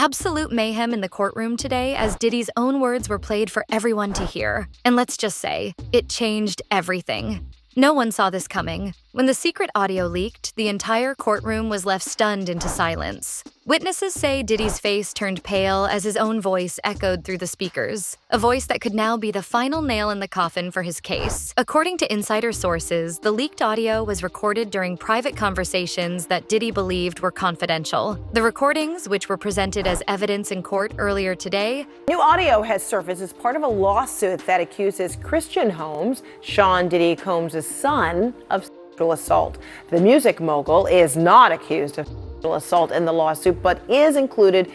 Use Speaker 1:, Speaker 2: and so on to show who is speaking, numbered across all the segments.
Speaker 1: Absolute mayhem in the courtroom today as Diddy's own words were played for everyone to hear. And let's just say, it changed everything. No one saw this coming. When the secret audio leaked, the entire courtroom was left stunned into silence. Witnesses say Diddy's face turned pale as his own voice echoed through the speakers, a voice that could now be the final nail in the coffin for his case. According to insider sources, the leaked audio was recorded during private conversations that Diddy believed were confidential. The recordings, which were presented as evidence in court earlier today,
Speaker 2: new audio has surfaced as part of a lawsuit that accuses Christian Holmes, Sean Diddy Combs' son, of sexual assault. The music mogul is not accused of sexual assault in the lawsuit, but is included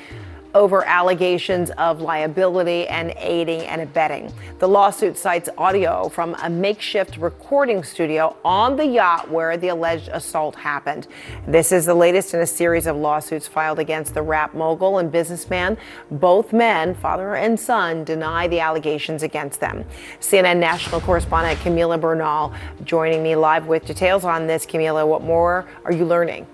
Speaker 2: over allegations of liability and aiding and abetting. The lawsuit cites audio from a makeshift recording studio on the yacht where the alleged assault happened. This is the latest in a series of lawsuits filed against the rap mogul and businessman. Both men, father and son, deny the allegations against them. CNN national correspondent Camila Bernal joining me live with details on this. Camila, what more are you learning?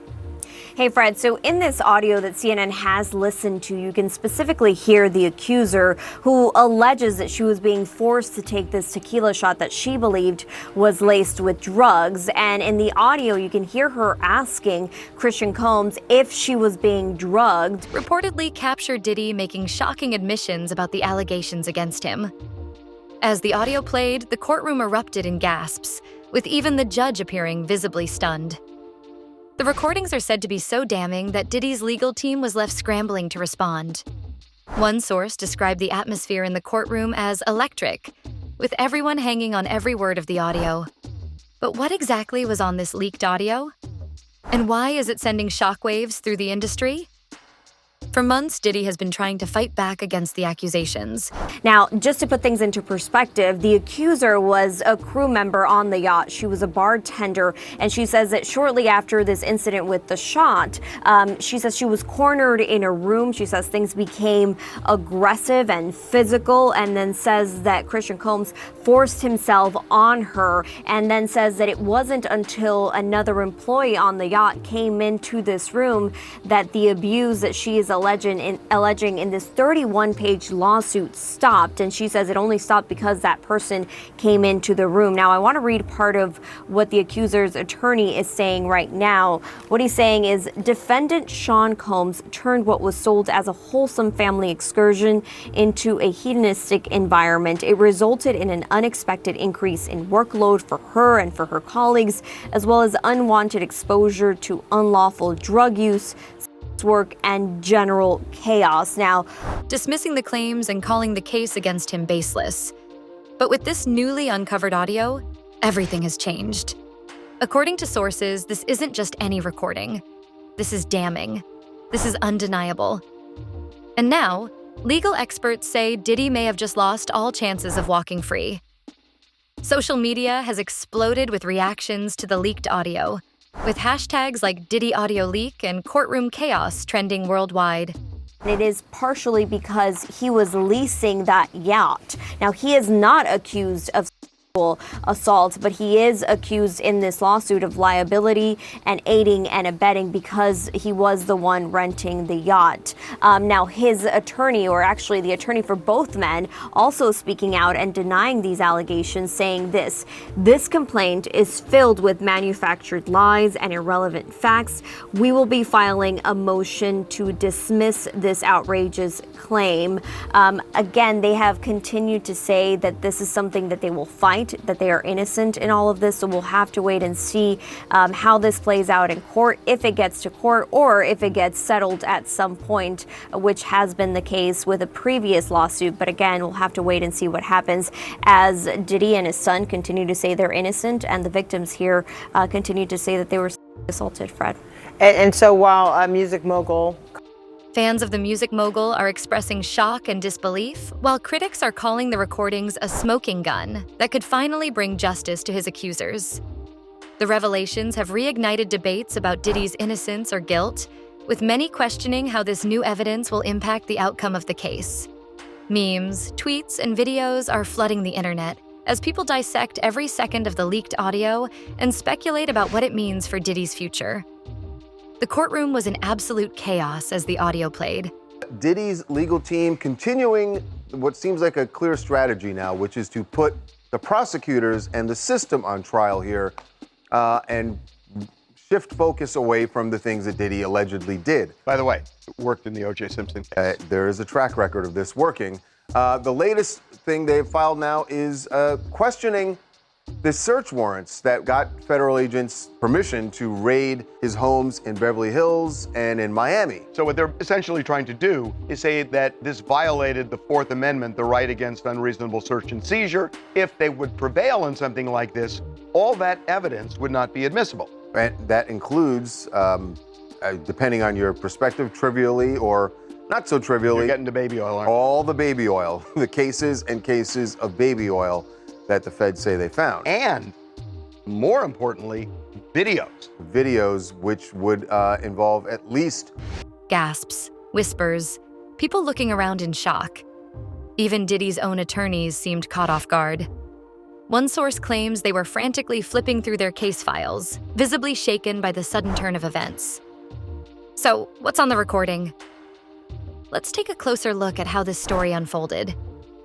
Speaker 3: Hey, Fred. So in this audio that CNN has listened to, you can specifically hear the accuser who alleges that she was being forced to take this tequila shot that she believed was laced with drugs. And in the audio, you can hear her asking Christian Combs if she was being drugged.
Speaker 1: Reportedly captured Diddy making shocking admissions about the allegations against him. As the audio played, the courtroom erupted in gasps, with even the judge appearing visibly stunned. The recordings are said to be so damning that Diddy's legal team was left scrambling to respond. One source described the atmosphere in the courtroom as electric, with everyone hanging on every word of the audio. But what exactly was on this leaked audio? And why is it sending shockwaves through the industry? For months, Diddy has been trying to fight back against the accusations.
Speaker 3: Now, just to put things into perspective, the accuser was a crew member on the yacht. She was a bartender, and she says that shortly after this incident with the shot, she says she was cornered in a room. She says things became aggressive and physical, and then says that Christian Combs forced himself on her, and then says that it wasn't until another employee on the yacht came into this room that the abuse that she is alleging in this 31-page lawsuit stopped. And she says it only stopped because that person came into the room. Now, I want to read part of what the accuser's attorney is saying right now. What he's saying is, defendant Sean Combs turned what was sold as a wholesome family excursion into a hedonistic environment. It resulted in an unexpected increase in workload for her and for her colleagues, as well as unwanted exposure to unlawful drug use, work, and general chaos. Now,
Speaker 1: dismissing the claims and calling the case against him baseless. But with this newly uncovered audio, everything has changed. According to sources, this isn't just any recording. This is damning. This is undeniable. And now, legal experts say Diddy may have just lost all chances of walking free. Social media has exploded with reactions to the leaked audio, with hashtags like Diddy Audio Leak and Courtroom Chaos trending worldwide.
Speaker 3: It is partially because he was leasing that yacht. Now, he is not accused of sexual assault, but he is accused in this lawsuit of liability and aiding and abetting because he was the one renting the yacht. Now, his attorney, or actually the attorney for both men, also speaking out and denying these allegations, saying this complaint is filled with manufactured lies and irrelevant facts. We will be filing a motion to dismiss this outrageous claim. Again, they have continued to say that this is something that they will fight, that they are innocent in all of this. So we'll have to wait and see how this plays out in court, if it gets to court or if it gets settled at some point, which has been the case with a previous lawsuit. But again, we'll have to wait and see what happens as Diddy and his son continue to say they're innocent, and the victims here continue to say that they were assaulted, Fred.
Speaker 2: And so while a music mogul...
Speaker 1: Fans of the music mogul are expressing shock and disbelief, while critics are calling the recordings a smoking gun that could finally bring justice to his accusers. The revelations have reignited debates about Diddy's innocence or guilt, with many questioning how this new evidence will impact the outcome of the case. Memes, tweets, and videos are flooding the internet as people dissect every second of the leaked audio and speculate about what it means for Diddy's future. The courtroom was in absolute chaos as the audio played.
Speaker 4: Diddy's legal team continuing what seems like a clear strategy now, which is to put the prosecutors and the system on trial here and shift focus away from the things that Diddy allegedly did.
Speaker 5: By the way, it worked in the O.J. Simpson case.
Speaker 4: There is a track record of this working. The latest thing they've filed now is questioning the search warrants that got federal agents permission to raid his homes in Beverly Hills and in Miami.
Speaker 5: So what they're essentially trying to do is say that this violated the Fourth Amendment, the right against unreasonable search and seizure. If they would prevail on something like this, all that evidence would not be admissible.
Speaker 4: And that includes, depending on your perspective, trivially or not so trivially,
Speaker 5: You're getting to baby oil, aren't you?
Speaker 4: all the baby oil, the cases and cases of baby oil that the feds say they found.
Speaker 5: And more importantly, videos.
Speaker 4: Videos which would involve at least
Speaker 1: Gasps, whispers, people looking around in shock. Even Diddy's own attorneys seemed caught off guard. One source claims they were frantically flipping through their case files, visibly shaken by the sudden turn of events. So, what's on the recording? Let's take a closer look at how this story unfolded.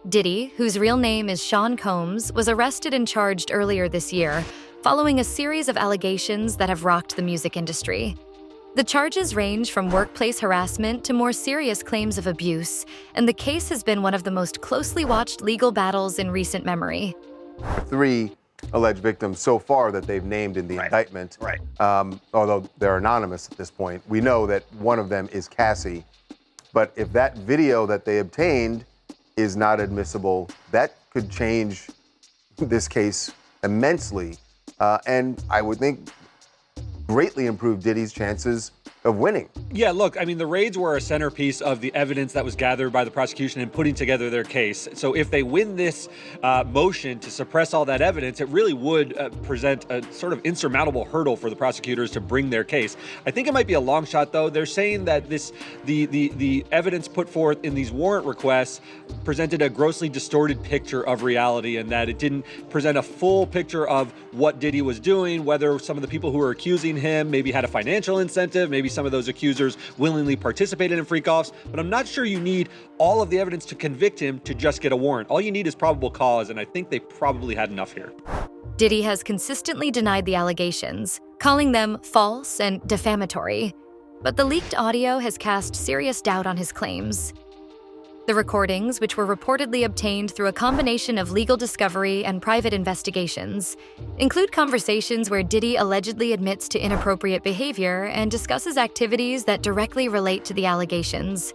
Speaker 1: Diddy, whose real name is Sean Combs, was arrested and charged earlier this year, following a series of allegations that have rocked the music industry. The charges range from workplace harassment to more serious claims of abuse, and the case has been one of the most closely watched legal battles in recent memory.
Speaker 4: 3 alleged victims so far that they've named in the indictment.
Speaker 5: Right.
Speaker 4: Although they're anonymous at this point. We know that one of them is Cassie. But if that video that they obtained is not admissible, that could change this case immensely. And I would think greatly improve Diddy's chances of winning.
Speaker 6: Yeah, look, I mean, the raids were a centerpiece of the evidence that was gathered by the prosecution in putting together their case. So if they win this motion to suppress all that evidence, it really would present a sort of insurmountable hurdle for the prosecutors to bring their case. I think it might be a long shot, though. They're saying that the evidence put forth in these warrant requests presented a grossly distorted picture of reality, and that it didn't present a full picture of what Diddy was doing, whether some of the people who were accusing him maybe had a financial incentive, maybe some of those accusers willingly participated in freak-offs, but I'm not sure you need all of the evidence to convict him to just get a warrant. All you need is probable cause, and I think they probably had enough here.
Speaker 1: Diddy has consistently denied the allegations, calling them false and defamatory, but the leaked audio has cast serious doubt on his claims. The recordings, which were reportedly obtained through a combination of legal discovery and private investigations, include conversations where Diddy allegedly admits to inappropriate behavior and discusses activities that directly relate to the allegations.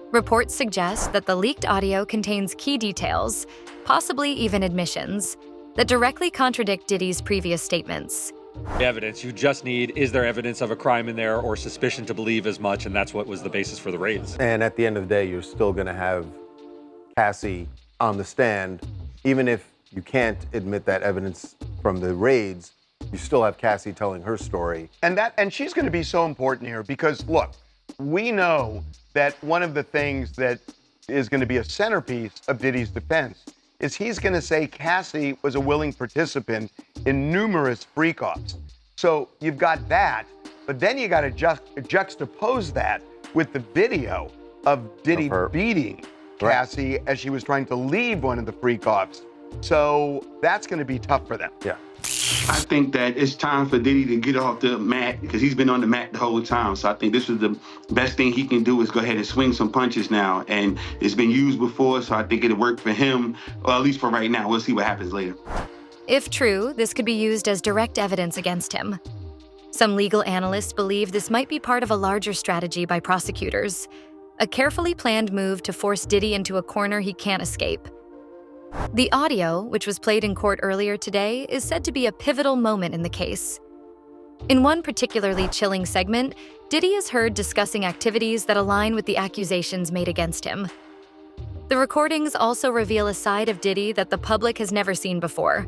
Speaker 1: Reports suggest that the leaked audio contains key details, possibly even admissions, that directly contradict Diddy's previous statements.
Speaker 6: Evidence you just need, is there evidence of a crime in there or suspicion to believe as much, and that's what was the basis for the raids.
Speaker 4: And at the end of the day, you're still going to have Cassie on the stand. Even if you can't admit that evidence from the raids, you still have Cassie telling her story.
Speaker 5: And she's going to be so important here because, look, we know that one of the things that is going to be a centerpiece of Diddy's defense is he's going to say Cassie was a willing participant in numerous freak-offs. So you've got that, but then you got to juxtapose that with the video of Diddy beating Cassie as she was trying to leave one of the freak-offs. So that's going to be tough for them.
Speaker 4: Yeah.
Speaker 7: I think that it's time for Diddy to get off the mat because he's been on the mat the whole time. So I think this is the best thing he can do is go ahead and swing some punches now. And it's been used before, so I think it'll work for him, or at least for right now. We'll see what happens later.
Speaker 1: If true, this could be used as direct evidence against him. Some legal analysts believe this might be part of a larger strategy by prosecutors, a carefully planned move to force Diddy into a corner he can't escape. The audio, which was played in court earlier today, is said to be a pivotal moment in the case. In one particularly chilling segment, Diddy is heard discussing activities that align with the accusations made against him. The recordings also reveal a side of Diddy that the public has never seen before.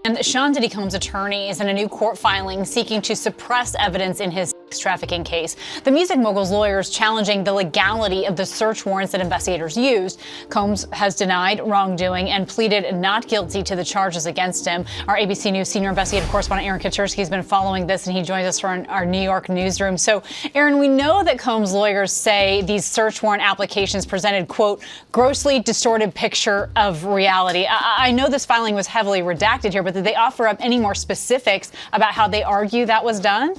Speaker 8: And Sean Diddy Combs' attorney is in a new court filing seeking to suppress evidence in his trafficking case. The music mogul's lawyers challenging the legality of the search warrants that investigators used. Combs has denied wrongdoing and pleaded not guilty to the charges against him. Our ABC News senior investigative correspondent Aaron Kaczorski has been following this, and he joins us from our New York newsroom. So, Aaron, we know that Combs' lawyers say these search warrant applications presented, quote, grossly distorted picture of reality. I know this filing was heavily redacted here, but did they offer up any more specifics about how they argue that was done?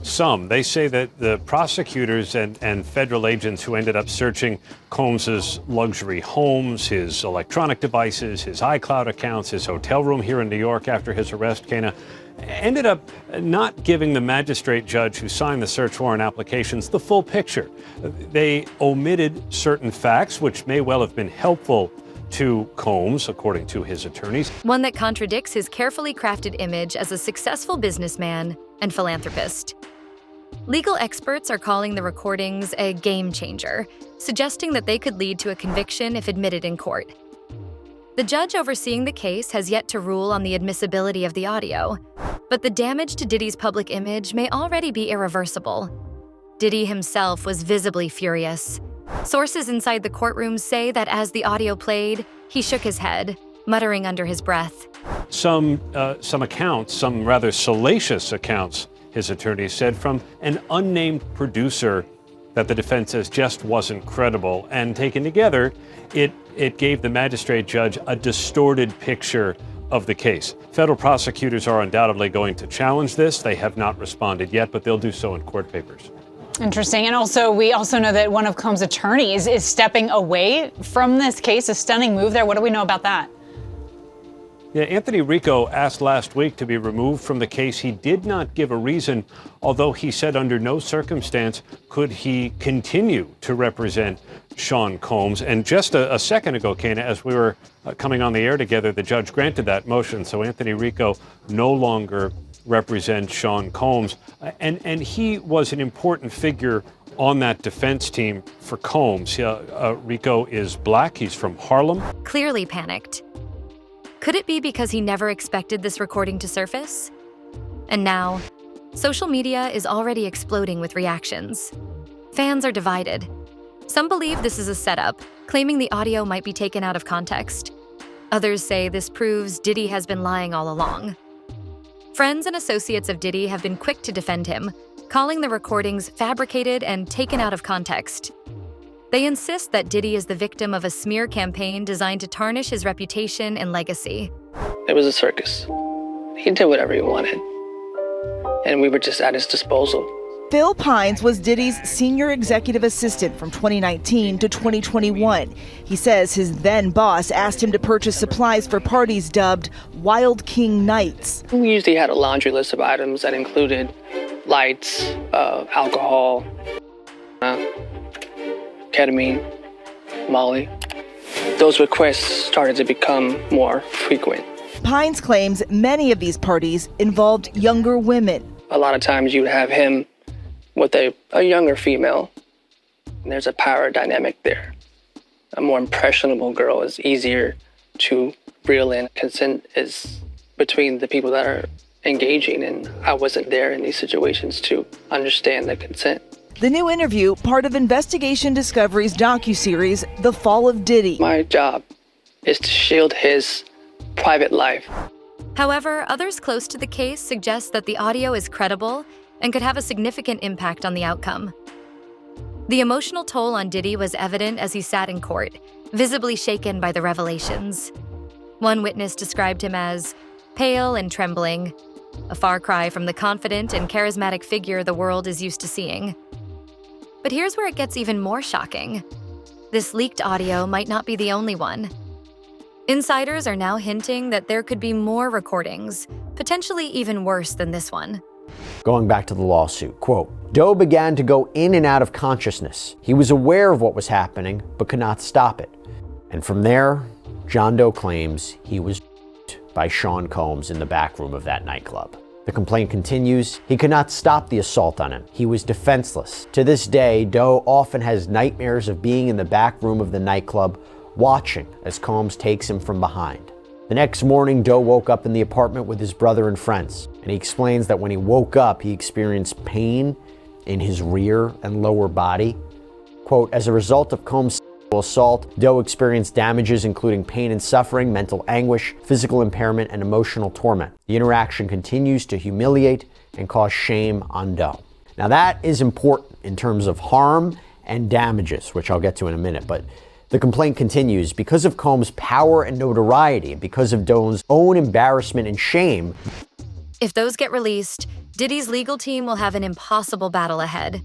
Speaker 9: Some. They say that the prosecutors and federal agents who ended up searching Combs's luxury homes, his electronic devices, his iCloud accounts, his hotel room here in New York after his arrest, Kana, ended up not giving the magistrate judge who signed the search warrant applications the full picture. They omitted certain facts, which may well have been helpful to Combs, according to his attorneys.
Speaker 1: One that contradicts his carefully crafted image as a successful businessman and philanthropist. Legal experts are calling the recordings a game changer, suggesting that they could lead to a conviction if admitted in court. The judge overseeing the case has yet to rule on the admissibility of the audio, but the damage to Diddy's public image may already be irreversible. Diddy himself was visibly furious. Sources inside the courtroom say that as the audio played, he shook his head, muttering under his breath.
Speaker 9: Some accounts, some rather salacious accounts, his attorney said, from an unnamed producer that the defense says just wasn't credible. And taken together, it gave the magistrate judge a distorted picture of the case. Federal prosecutors are undoubtedly going to challenge this. They have not responded yet, but they'll do so in court papers.
Speaker 8: Interesting. And we also know that one of Combs' attorneys is stepping away from this case, a stunning move there. What do we know about that?
Speaker 9: Yeah, Anthony Rico asked last week to be removed from the case. He did not give a reason, although he said under no circumstance could he continue to represent Sean Combs. And just a second ago, Kana, as we were coming on the air together, the judge granted that motion. So Anthony Rico no longer represents Sean Combs. And he was an important figure on that defense team for Combs. Rico is black. He's from Harlem.
Speaker 1: Clearly panicked. Could it be because he never expected this recording to surface? And now, social media is already exploding with reactions. Fans are divided. Some believe this is a setup, claiming the audio might be taken out of context. Others say this proves Diddy has been lying all along. Friends and associates of Diddy have been quick to defend him, calling the recordings fabricated and taken out of context. They insist that Diddy is the victim of a smear campaign designed to tarnish his reputation and legacy.
Speaker 10: It was a circus. He did whatever he wanted, and we were just at his disposal.
Speaker 11: Phil Pines was Diddy's senior executive assistant from 2019 to 2021. He says his then boss asked him to purchase supplies for parties dubbed Wild King Nights.
Speaker 10: We usually had a laundry list of items that included lights, alcohol, ketamine, Molly. Those requests started to become more frequent.
Speaker 11: Pines claims many of these parties involved younger women.
Speaker 10: A lot of times you would have him with a younger female, and there's a power dynamic there. A more impressionable girl is easier to reel in. Consent is between the people that are engaging, and I wasn't there in these situations to understand the consent.
Speaker 11: The new interview, part of Investigation Discovery's docuseries, The Fall of Diddy.
Speaker 10: My job is to shield his private life.
Speaker 1: However, others close to the case suggest that the audio is credible and could have a significant impact on the outcome. The emotional toll on Diddy was evident as he sat in court, visibly shaken by the revelations. One witness described him as pale and trembling, a far cry from the confident and charismatic figure the world is used to seeing. But here's where it gets even more shocking. This leaked audio might not be the only one. Insiders are now hinting that there could be more recordings, potentially even worse than this one.
Speaker 12: Going back to the lawsuit, quote, Doe began to go in and out of consciousness. He was aware of what was happening, but could not stop it. And from there, John Doe claims he was by Sean Combs in the back room of that nightclub. The complaint continues. He could not stop the assault on him. He was defenseless. To this day, Doe often has nightmares of being in the back room of the nightclub, watching as Combs takes him from behind. The next morning, Doe woke up in the apartment with his brother and friends, and he explains that when he woke up, he experienced pain in his rear and lower body. Quote, as a result of Combs' sexual assault, Doe experienced damages including pain and suffering, mental anguish, physical impairment, and emotional torment. The interaction continues to humiliate and cause shame on Doe. Now that is important in terms of harm and damages, which I'll get to in a minute, but the complaint continues. Because of Combs' power and notoriety, and because of Doe's own embarrassment and shame.
Speaker 1: If those get released, Diddy's legal team will have an impossible battle ahead.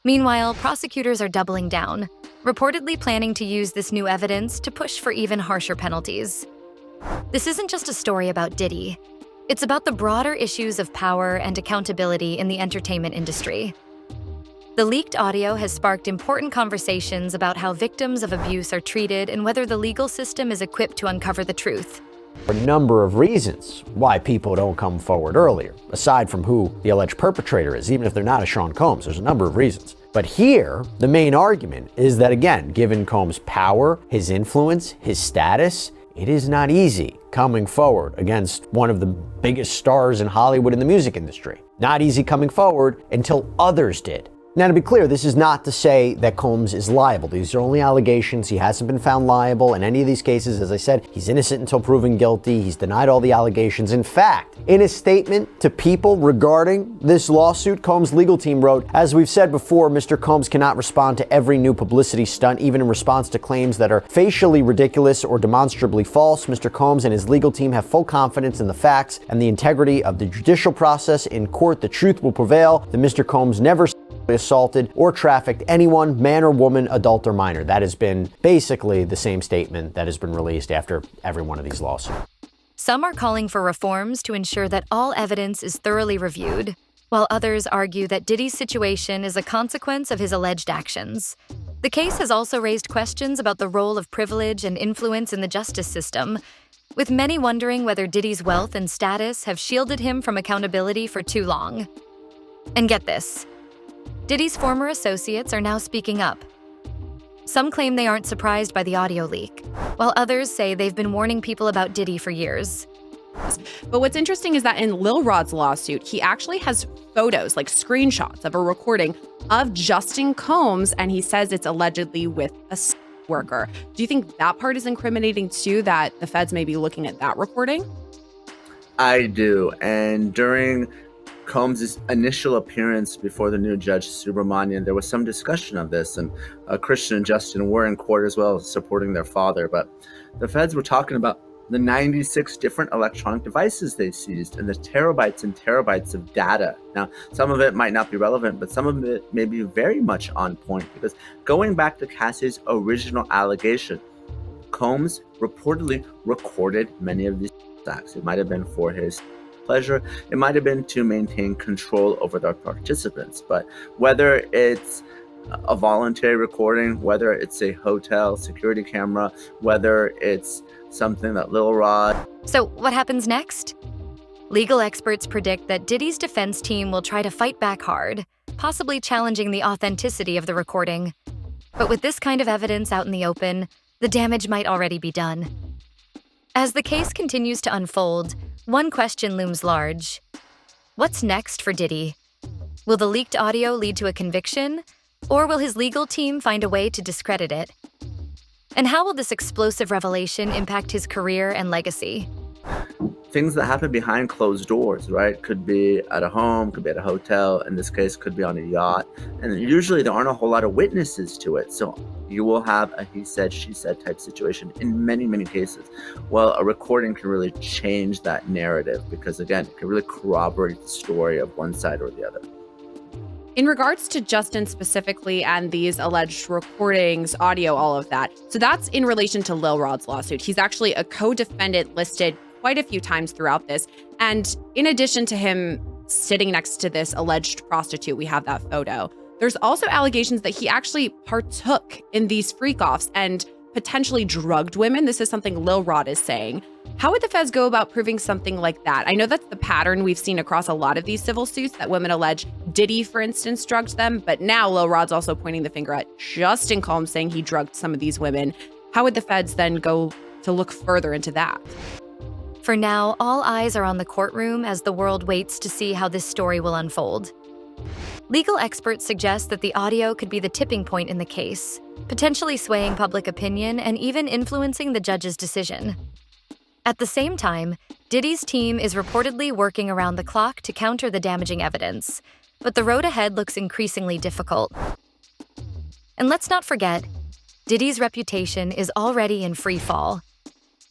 Speaker 1: Meanwhile, prosecutors are doubling down, reportedly planning to use this new evidence to push for even harsher penalties. This isn't just a story about Diddy. It's about the broader issues of power and accountability in the entertainment industry. The leaked audio has sparked important conversations about how victims of abuse are treated and whether the legal system is equipped to uncover the truth.
Speaker 12: A number of reasons why people don't come forward earlier, aside from who the alleged perpetrator is, even if they're not a Sean Combs. There's a number of reasons. But here, the main argument is that, again, given Combs' power, his influence, his status, it is not easy coming forward against one of the biggest stars in Hollywood in the music industry. Not easy coming forward until others did. Now, to be clear, this is not to say that Combs is liable. These are only allegations. He hasn't been found liable in any of these cases. As I said, he's innocent until proven guilty. He's denied all the allegations. In fact, in a statement to People regarding this lawsuit, Combs' legal team wrote, as we've said before, Mr. Combs cannot respond to every new publicity stunt, even in response to claims that are facially ridiculous or demonstrably false. Mr. Combs and his legal team have full confidence in the facts and the integrity of the judicial process. In court, the truth will prevail that Mr. Combs never assaulted or trafficked anyone, man or woman, adult or minor. That has been basically the same statement that has been released after every one of these lawsuits.
Speaker 1: Some are calling for reforms to ensure that all evidence is thoroughly reviewed, while others argue that Diddy's situation is a consequence of his alleged actions. The case has also raised questions about the role of privilege and influence in the justice system, with many wondering whether Diddy's wealth and status have shielded him from accountability for too long. And get this, Diddy's former associates are now speaking up. Some claim they aren't surprised by the audio leak, while others say they've been warning people about Diddy for years.
Speaker 13: But what's interesting is that in Lil Rod's lawsuit, he actually has photos, like screenshots of a recording of Justin Combs, and he says it's allegedly with a worker. Do you think that part is incriminating too, that the feds may be looking at that recording?
Speaker 14: I do. And during Combs' initial appearance before the new judge, Subramanian, there was some discussion of this, and Christian and Justin were in court as well, supporting their father. But the feds were talking about the 96 different electronic devices they seized and the terabytes and terabytes of data. Now, some of it might not be relevant, but some of it may be very much on point, because going back to Cassie's original allegation, Combs reportedly recorded many of these acts. It might have been for his pleasure, it might have been to maintain control over their participants. But whether it's a voluntary recording, whether it's a hotel security camera, whether it's something that Lil Rod.
Speaker 1: So what happens next? Legal experts predict that Diddy's defense team will try to fight back hard, possibly challenging the authenticity of the recording. But with this kind of evidence out in the open, the damage might already be done. As the case continues to unfold, one question looms large. What's next for Diddy? Will the leaked audio lead to a conviction, or will his legal team find a way to discredit it? And how will this explosive revelation impact his career and legacy?
Speaker 14: Things that happen behind closed doors, right? Could be at a home, could be at a hotel. In this case, could be on a yacht. And usually there aren't a whole lot of witnesses to it. So you will have a he said, she said type situation in many, many cases. Well, a recording can really change that narrative because, again, it can really corroborate the story of one side or the other.
Speaker 13: In regards to Justin specifically and these alleged recordings, audio, all of that, so that's in relation to Lil Rod's lawsuit. He's actually a co-defendant listed quite a few times throughout this. And in addition to him sitting next to this alleged prostitute, we have that photo. There's also allegations that he actually partook in these freak-offs and potentially drugged women. This is something Lil Rod is saying. How would the feds go about proving something like that? I know that's the pattern we've seen across a lot of these civil suits, that women allege Diddy, for instance, drugged them. But now Lil Rod's also pointing the finger at Justin Combs, saying he drugged some of these women. How would the feds then go to look further into that.
Speaker 1: For now, all eyes are on the courtroom as the world waits to see how this story will unfold. Legal experts suggest that the audio could be the tipping point in the case, potentially swaying public opinion and even influencing the judge's decision. At the same time, Diddy's team is reportedly working around the clock to counter the damaging evidence, but the road ahead looks increasingly difficult. And let's not forget, Diddy's reputation is already in free fall.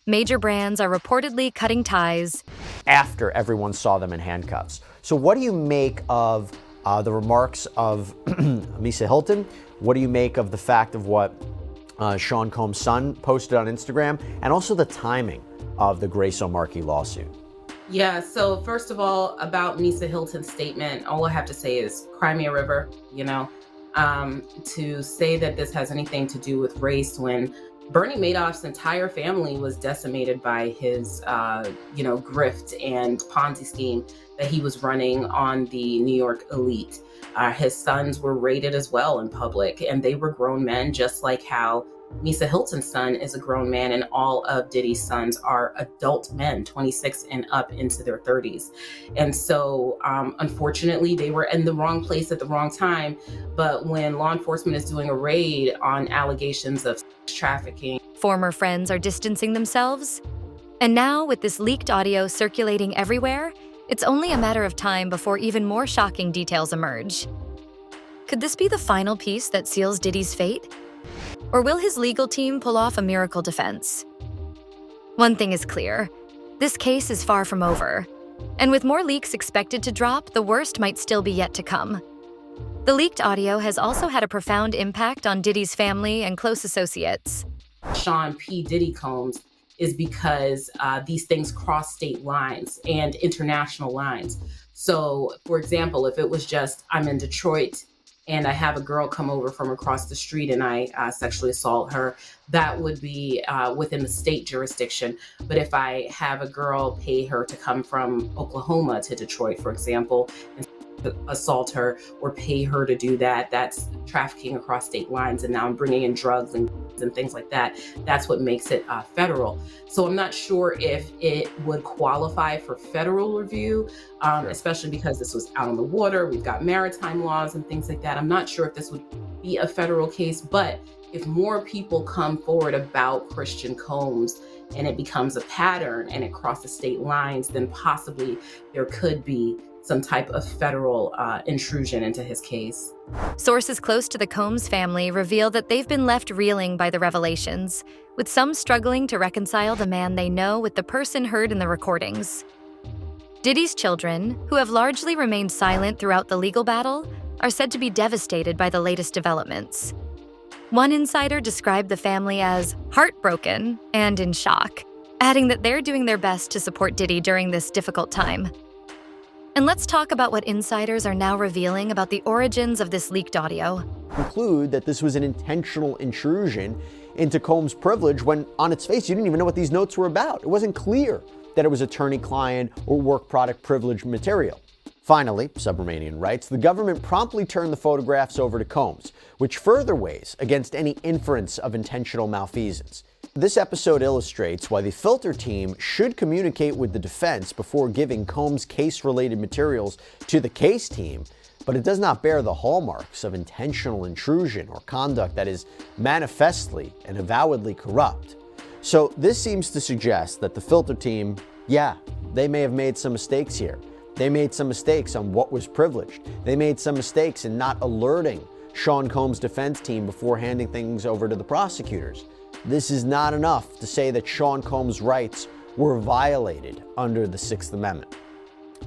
Speaker 1: Major brands are reportedly cutting ties
Speaker 12: after everyone saw them in handcuffs. So what do you make of the remarks of Misa Hilton? What do you make of the fact of what Sean Combs' son posted on Instagram, and also the timing of the Grace O'Markey lawsuit?
Speaker 15: Yeah, so first of all, about Misa Hilton's statement, all I have to say is cry me a river, to say that this has anything to do with race when Bernie Madoff's entire family was decimated by his, grift and Ponzi scheme that he was running on the New York elite. His sons were raided as well in public, and they were grown men, just like how Misa Hilton's son is a grown man, and all of Diddy's sons are adult men, 26 and up into their 30s. And so, unfortunately, they were in the wrong place at the wrong time. But when law enforcement is doing a raid on allegations of sex trafficking,
Speaker 1: former friends are distancing themselves. And now, with this leaked audio circulating everywhere, it's only a matter of time before even more shocking details emerge. Could this be the final piece that seals Diddy's fate? Or will his legal team pull off a miracle defense? One thing is clear, this case is far from over. And with more leaks expected to drop, the worst might still be yet to come. The leaked audio has also had a profound impact on Diddy's family and close associates.
Speaker 15: Sean P. Diddy Combs, is because these things cross state lines and international lines. So, for example, if it was just, I'm in Detroit and I have a girl come over from across the street and I sexually assault her, that would be within the state jurisdiction. But if I have a girl pay her to come from Oklahoma to Detroit, for example, and assault her or pay her to do that, that's trafficking across state lines. And now I'm bringing in drugs and things like that. That's what makes it federal. So I'm not sure if it would qualify for federal review, especially because this was out on the water. We've got maritime laws and things like that. I'm not sure if this would be a federal case, but if more people come forward about Christian Combs and it becomes a pattern and it crosses state lines, then possibly there could be some type of federal intrusion into his case.
Speaker 1: Sources close to the Combs family reveal that they've been left reeling by the revelations, with some struggling to reconcile the man they know with the person heard in the recordings. Diddy's children, who have largely remained silent throughout the legal battle, are said to be devastated by the latest developments. One insider described the family as heartbroken and in shock, adding that they're doing their best to support Diddy during this difficult time. And let's talk about what insiders are now revealing about the origins of this leaked audio.
Speaker 12: Conclude that this was an intentional intrusion into Combs' privilege when, on its face, you didn't even know what these notes were about. It wasn't clear that it was attorney-client or work product privilege material. Finally, Subramanian writes, the government promptly turned the photographs over to Combs, which further weighs against any inference of intentional malfeasance. This episode illustrates why the filter team should communicate with the defense before giving Combs case-related materials to the case team, but it does not bear the hallmarks of intentional intrusion or conduct that is manifestly and avowedly corrupt. So this seems to suggest that the filter team, they may have made some mistakes here. They made some mistakes on what was privileged. They made some mistakes in not alerting Sean Combs' defense team before handing things over to the prosecutors. This is not enough to say that Sean Combs' rights were violated under the Sixth Amendment.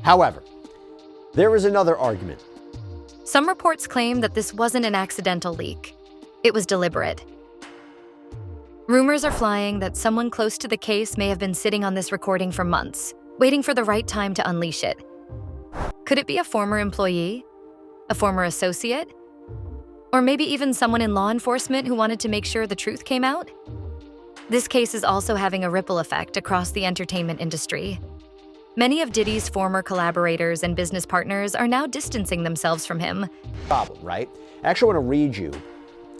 Speaker 12: However, there is another argument.
Speaker 1: Some reports claim that this wasn't an accidental leak. It was deliberate. Rumors are flying that someone close to the case may have been sitting on this recording for months, waiting for the right time to unleash it. Could it be a former employee? A former associate? Or maybe even someone in law enforcement who wanted to make sure the truth came out? This case is also having a ripple effect across the entertainment industry. Many of Diddy's former collaborators and business partners are now distancing themselves from him.
Speaker 12: Problem, right? I actually want to read you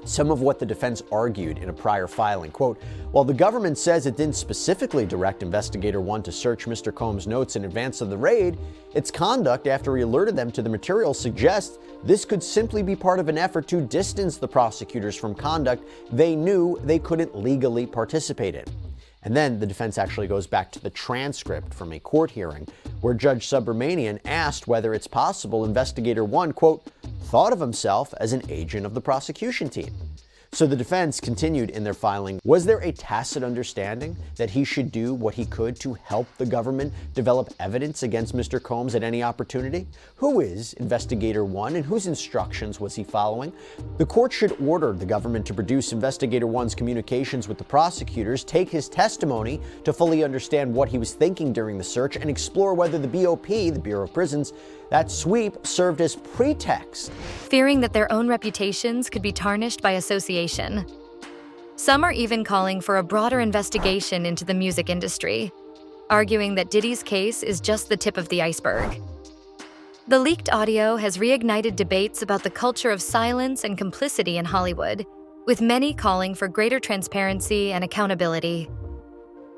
Speaker 12: Some of what the defense argued in a prior filing. Quote, while the government says it didn't specifically direct Investigator 1 to search Mr. Combs' notes in advance of the raid, its conduct after he alerted them to the material suggests this could simply be part of an effort to distance the prosecutors from conduct they knew they couldn't legally participate in. And then the defense actually goes back to the transcript from a court hearing where Judge Subramanian asked whether it's possible Investigator 1, quote, thought of himself as an agent of the prosecution team. So the defense continued in their filing, was there a tacit understanding that he should do what he could to help the government develop evidence against Mr. Combs at any opportunity? Who is Investigator 1 and whose instructions was he following? The court should order the government to produce Investigator 1's communications with the prosecutors, take his testimony to fully understand what he was thinking during the search, and explore whether the BOP, the Bureau of Prisons, that sweep served as pretext.
Speaker 1: Fearing that their own reputations could be tarnished by association. Some are even calling for a broader investigation into the music industry, arguing that Diddy's case is just the tip of the iceberg. The leaked audio has reignited debates about the culture of silence and complicity in Hollywood, with many calling for greater transparency and accountability.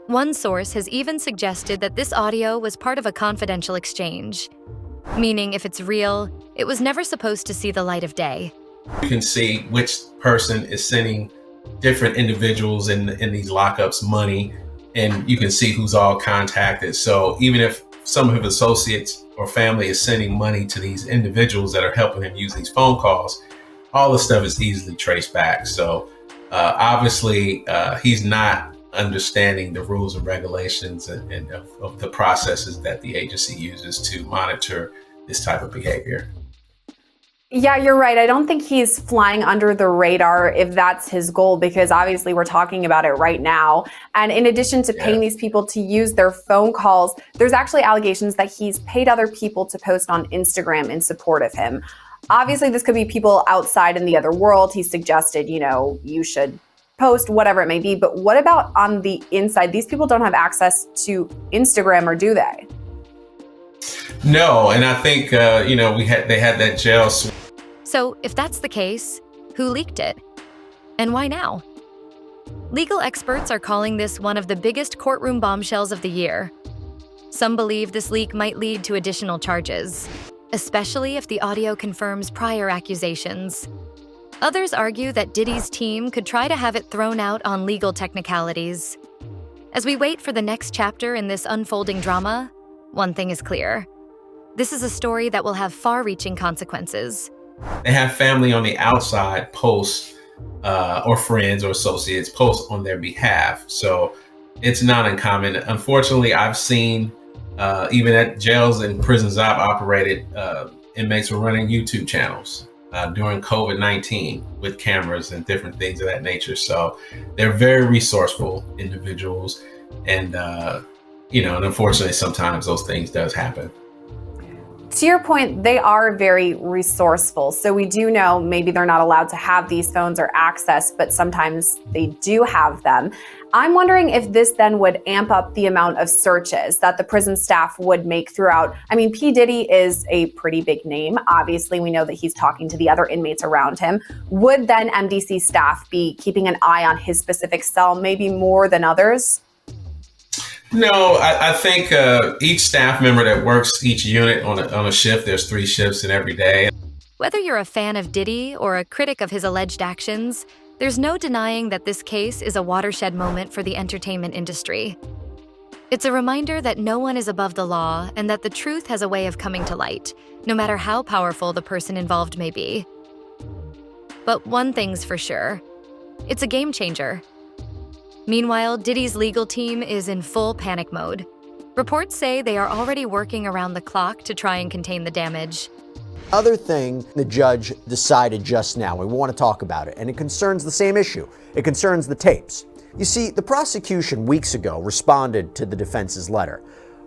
Speaker 1: One source has even suggested that this audio was part of a confidential exchange, meaning if it's real, it was never supposed to see the light of day.
Speaker 16: You can see which person is sending different individuals in these lockups money, and you can see who's all contacted. So even if some of his associates or family is sending money to these individuals that are helping him use these phone calls, all the stuff is easily traced back. So obviously he's not understanding the rules and regulations and of the processes that the agency uses to monitor this type of behavior.
Speaker 13: Yeah, you're right. I don't think he's flying under the radar if that's his goal, because obviously we're talking about it right now. And in addition to paying these people to use their phone calls, there's actually allegations that he's paid other people to post on Instagram in support of him. Obviously, this could be people outside in the other world. He suggested, you should post, whatever it may be. But what about on the inside? These people don't have access to Instagram, or do they?
Speaker 16: No, and I think, they had that jail.
Speaker 1: So if that's the case, who leaked it? And why now? Legal experts are calling this one of the biggest courtroom bombshells of the year. Some believe this leak might lead to additional charges, especially if the audio confirms prior accusations. Others argue that Diddy's team could try to have it thrown out on legal technicalities. As we wait for the next chapter in this unfolding drama, one thing is clear. This is a story that will have far-reaching consequences.
Speaker 16: They have family on the outside post, or friends or associates post on their behalf. So it's not uncommon. Unfortunately, I've seen, even at jails and prisons I've operated, inmates were running YouTube channels during COVID-19 with cameras and different things of that nature. So they're very resourceful individuals. And, and unfortunately, sometimes those things does happen.
Speaker 13: To your point, they are very resourceful. So we do know maybe they're not allowed to have these phones or access, but sometimes they do have them. I'm wondering if this then would amp up the amount of searches that the prison staff would make throughout. I mean, P. Diddy is a pretty big name. Obviously, we know that he's talking to the other inmates around him. Would then MDC staff be keeping an eye on his specific cell, maybe more than others?
Speaker 16: No, I think each staff member that works each unit on a shift, there's 3 shifts in every day.
Speaker 1: Whether you're a fan of Diddy or a critic of his alleged actions, there's no denying that this case is a watershed moment for the entertainment industry. It's a reminder that no one is above the law and that the truth has a way of coming to light, no matter how powerful the person involved may be. But one thing's for sure, it's a game changer. Meanwhile, Diddy's legal team is in full panic mode. Reports say they are already working around the clock to try and contain the damage.
Speaker 12: Other thing the judge decided just now, we want to talk about it, and it concerns the same issue. It concerns the tapes. You see, the prosecution weeks ago responded to the defense's letter,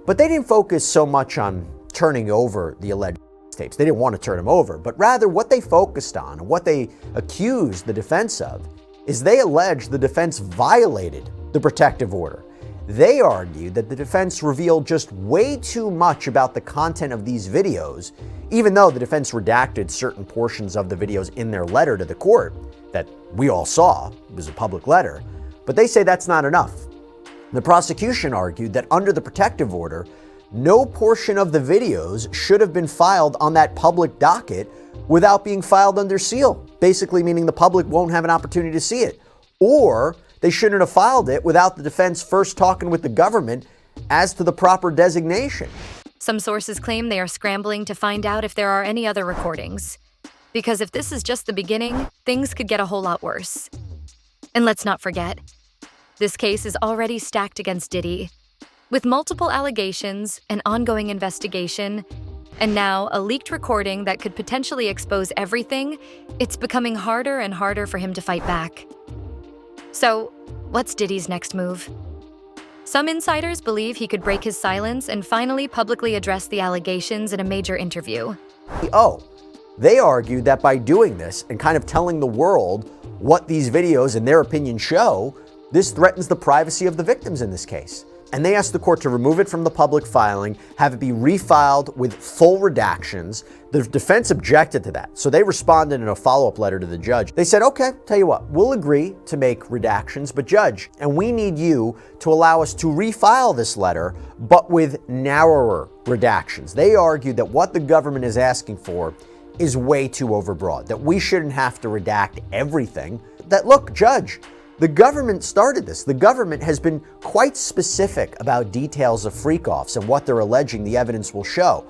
Speaker 12: but they didn't focus so much on turning over the alleged tapes. They didn't want to turn them over, but rather what they focused on, what they accused the defense of, is they alleged the defense violated the protective order. They argued that the defense revealed just way too much about the content of these videos, even though the defense redacted certain portions of the videos in their letter to the court. that we all saw. It was a public letter. But they say that's not enough. The prosecution argued that under the protective order, no portion of the videos should have been filed on that public docket without being filed under seal, basically meaning the public won't have an opportunity to see it. Or they shouldn't have filed it without the defense first talking with the government as to the proper designation.
Speaker 1: Some sources claim they are scrambling to find out if there are any other recordings. Because if this is just the beginning, things could get a whole lot worse. And let's not forget, this case is already stacked against Diddy. With multiple allegations, an ongoing investigation, and now a leaked recording that could potentially expose everything, it's becoming harder and harder for him to fight back. So, what's Diddy's next move? Some insiders believe he could break his silence and finally publicly address the allegations in a major interview.
Speaker 12: They argued that by doing this and kind of telling the world what these videos, in their opinion, show, this threatens the privacy of the victims in this case. And they asked the court to remove it from the public filing, have it be refiled with full redactions. The defense objected to that, so they responded in a follow-up letter to the judge. They said, okay, tell you what, we'll agree to make redactions, but judge, and we need you to allow us to refile this letter, but with narrower redactions. They argued that what the government is asking for is way too overbroad, that we shouldn't have to redact everything. That, look, judge, the government started this. The government has been quite specific about details of freak-offs and what they're alleging the evidence will show.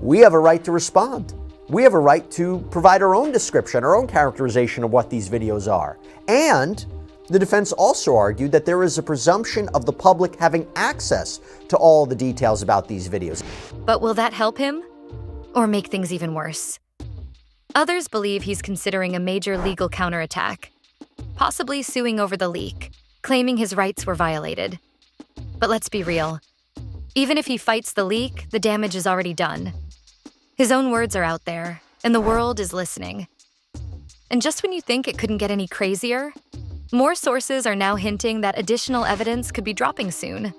Speaker 12: We have a right to respond. We have a right to provide our own description, our own characterization of what these videos are. And the defense also argued that there is a presumption of the public having access to all the details about these videos.
Speaker 1: But will that help him? Or make things even worse? Others believe he's considering a major legal counterattack, possibly suing over the leak, claiming his rights were violated. But let's be real. Even if he fights the leak, the damage is already done. His own words are out there, and the world is listening. And just when you think it couldn't get any crazier, more sources are now hinting that additional evidence could be dropping soon.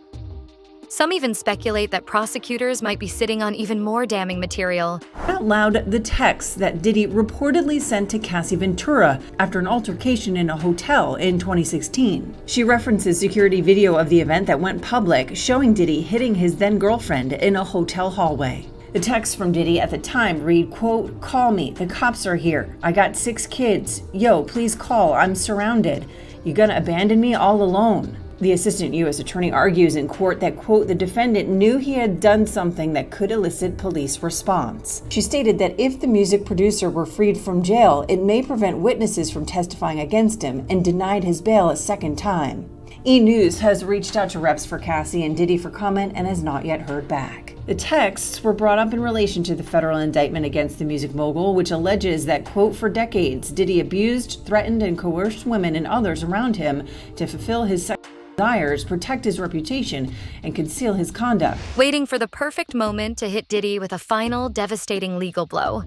Speaker 1: Some even speculate that prosecutors might be sitting on even more damning material.
Speaker 17: Out loud, the text that Diddy reportedly sent to Cassie Ventura after an altercation in a hotel in 2016. She references security video of the event that went public, showing Diddy hitting his then-girlfriend in a hotel hallway. The text from Diddy at the time read, quote, "Call me, the cops are here. I got 6 kids. Yo, please call, I'm surrounded. You gonna abandon me all alone?" The assistant U.S. attorney argues in court that, quote, the defendant knew he had done something that could elicit police response. She stated that if the music producer were freed from jail, it may prevent witnesses from testifying against him, and denied his bail a second time. E! News has reached out to reps for Cassie and Diddy for comment and has not yet heard back. The texts were brought up in relation to the federal indictment against the music mogul, which alleges that, quote, for decades, Diddy abused, threatened, and coerced women and others around him to fulfill his sexual desires, protect his reputation, and conceal his conduct.
Speaker 1: Waiting for the perfect moment to hit Diddy with a final, devastating legal blow.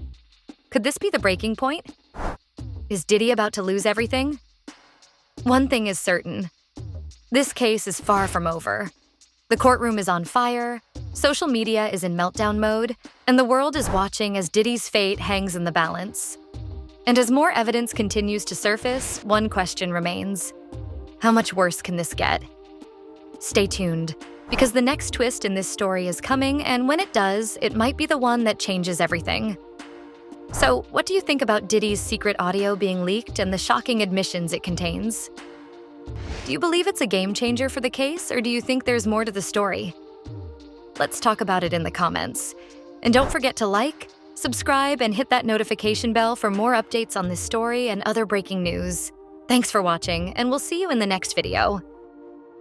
Speaker 1: Could this be the breaking point? Is Diddy about to lose everything? One thing is certain. This case is far from over. The courtroom is on fire, social media is in meltdown mode, and the world is watching as Diddy's fate hangs in the balance. And as more evidence continues to surface, one question remains. How much worse can this get? Stay tuned, because the next twist in this story is coming, and when it does, it might be the one that changes everything. So, what do you think about Diddy's secret audio being leaked and the shocking admissions it contains? Do you believe it's a game changer for the case, or do you think there's more to the story? Let's talk about it in the comments. And don't forget to like, subscribe, and hit that notification bell for more updates on this story and other breaking news. Thanks for watching, and we'll see you in the next video.